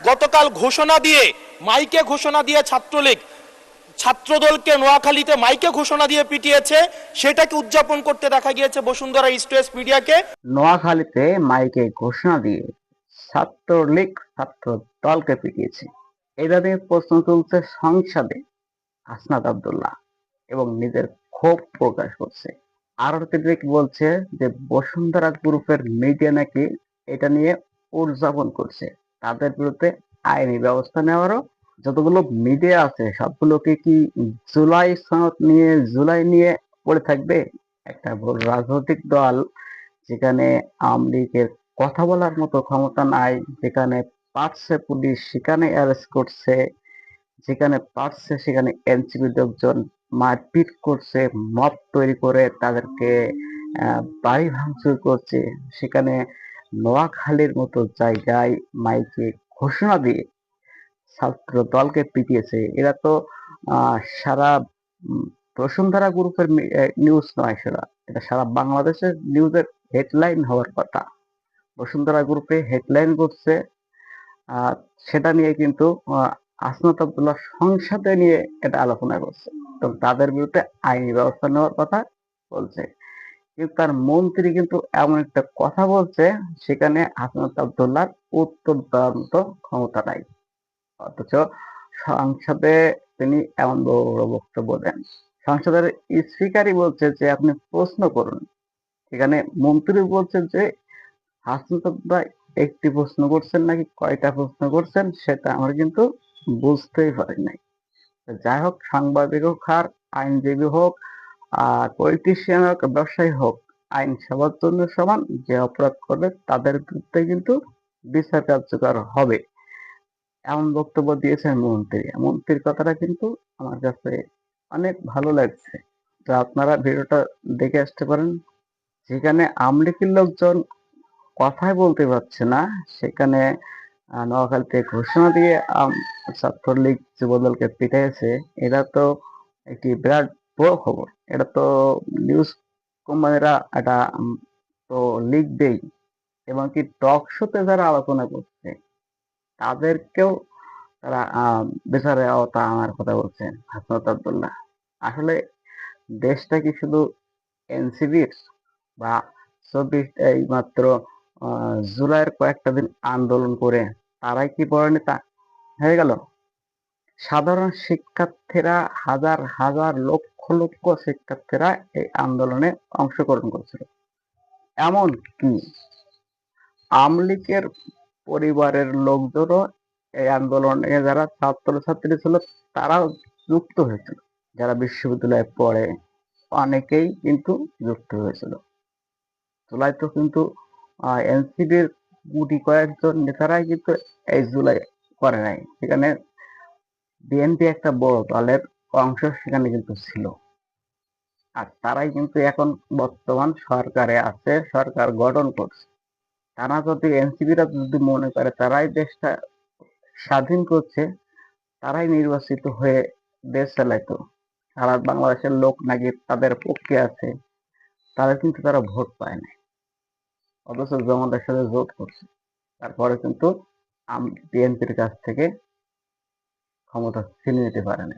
গতকাল ঘোষণা দিয়ে মাইকে ঘোষণা দিয়ে ছাত্রলীগ ছাত্রদলকে নোয়াখালীতে মাইকে ঘোষণা দিয়ে পিটিয়েছে, সেটাকে উদযাপন করতে দেখা গিয়েছে বসুন্ধরা ইস্ট ওয়েস্ট মিডিয়াকে। নোয়াখালীতে মাইকে ঘোষণা দিয়ে ছাত্রলীগ ছাত্র দলকে পিটিয়েছে, এটা নিয়ে প্রশ্ন তুলছে সংসদে হাসনাত আব্দুল্লাহ এবং নিজের ক্ষোভ প্রকাশ করছে। আরো তিনি বলছে যে বসুন্ধরা গ্রুপের মিডিয়া নাকি এটা নিয়ে উদযাপন করছে, তাদের বিরুদ্ধে আইনি ব্যবস্থা নেওয়ারও যতগুলো মিডিয়া আছে সবগুলোকে কি জুলাই নিয়ে পড়ে থাকবে? একটা রাজনৈতিক দল যেখানে আওয়ামী লীগের কথা বলার মতো ক্ষমতা নাই, যেখানে পারছে পুলিশ সেখানে অ্যারেস্ট করছে, যেখানে পারছে সেখানে এনসিপি লোকজন মারপিট করছে, মব তৈরি করে তাদেরকে বাড়ি ভাঙচুর করছে, সেখানে নোয়াখালীর মতো জায়গায় মাইকে ঘোষণা দিয়ে ছাত্র দলকে পিটিয়েছে। এরা তো সারা বসুন্ধরা গ্রুপের নিউজ নয়, সেটা এটা সারা বাংলাদেশের নিউজের হেডলাইন হওয়ার কথা। বসুন্ধরা গ্রুপে হেডলাইন করছে, আহ, সেটা নিয়ে কিন্তু হাসনাত আব্দুল্লাহ সংসদে নিয়ে এটা আলোচনা করছে এবং তাদের বিরুদ্ধে আইনি ব্যবস্থা নেওয়ার কথা বলছে। কিন্তু তার মন্ত্রী কিন্তু এমন একটা কথা বলছে সেখানে হাসনাত আব্দুল্লাহর উত্তর দেওয়ার মতো ক্ষমতা নাই, অথচ সংসদে তিনি এমন বড় বড় বক্তব্য দেন। সংসদের স্পিকারই বলছে যে আপনি প্রশ্ন করুন, এখানে মন্ত্রী বলছে যে হাসনাত আব্দুল্লাহ একটি প্রশ্ন করছেন নাকি কয়টা প্রশ্ন করছেন সেটা আমরা কিন্তু বুঝতেই পারি নাই। যাই হোক, সাংবাদিক হোক আর আইনজীবী হোক আর পলিটিশিয়ান হোক ব্যবসায়ী হোক, আইন সবার জন্য সমান। যে অপরাধ করবে তাদের বিরুদ্ধে কিন্তু বিচার কার্যকর হবে, এমন বক্তব্য দিয়েছেন মন্ত্রী। মন্ত্রীর কথাটা কিন্তু আমার কাছে অনেক ভালো লাগছে। তো আপনারা ভিডিওটা দেখে আসতে পারেন। যেখানে আওয়ামী লীগের লোকজন কথাই বলতে পারছে না, সেখানে নোয়াখালীতে ঘোষণা দিয়ে ছাত্রলীগ যুবদলকে পিটাইছে। এটা তো একটি বিরাট বড় খবর। এটা তো নিউজ কোম্পানিরা এটা তো লিখবেই, এবং কি টক শোতে যারা আলোচনা করছে তাদেরকেও তারা বিচারের আওতা আনার কথা বলছেন হাসনাত আব্দুল্লাহ। আসলে দেশটা কি শুধু এনসিবির বা 24 এই মাত্র জুলাইয়ের কয়েকটা দিন আন্দোলন করে তারাই কি বড় নেতা হয়ে গেল? সাধারণ শিক্ষার্থীরা হাজার হাজার লক্ষ লক্ষ শিক্ষার্থীরা এই আন্দোলনে অংশগ্রহণ করছিল। এমন কি আওয়ামী লীগের পরিবারের লোকজনও এই আন্দোলনে, যারা ছাত্রছাত্রী ছিল তারাও যুক্ত হয়েছিল, যারা বিশ্ববিদ্যালয়ে পড়ে অনেকেই কিন্তু যুক্ত হয়েছিল। জুলাই তো কিন্তু এনসিপির গুটি কয়েকজন নেতারাই কিন্তু এই জুলাই করে নাই, সেখানে বিএনপি একটা বড় দলের অংশ সেখানে কিন্তু ছিল। আর তারাই কিন্তু এখন বর্তমান সরকারে আছে, সরকার গঠন করছে। তারা যদি এনসিপিরা যদি মনে করে তারাই দেশটা স্বাধীন করছে, তারাই নির্বাচিত হয়ে দেশ চালাইতো, সারা বাংলাদেশের লোক নাকি তাদের পক্ষে আছে, তাদের কিন্তু তারা ভোট পায় না, অথচ জমাতের সাথে জোট করছে। তারপরে কিন্তু বিএনপির কাছ থেকে ক্ষমতা ছিনিয়ে নিতে পারে না।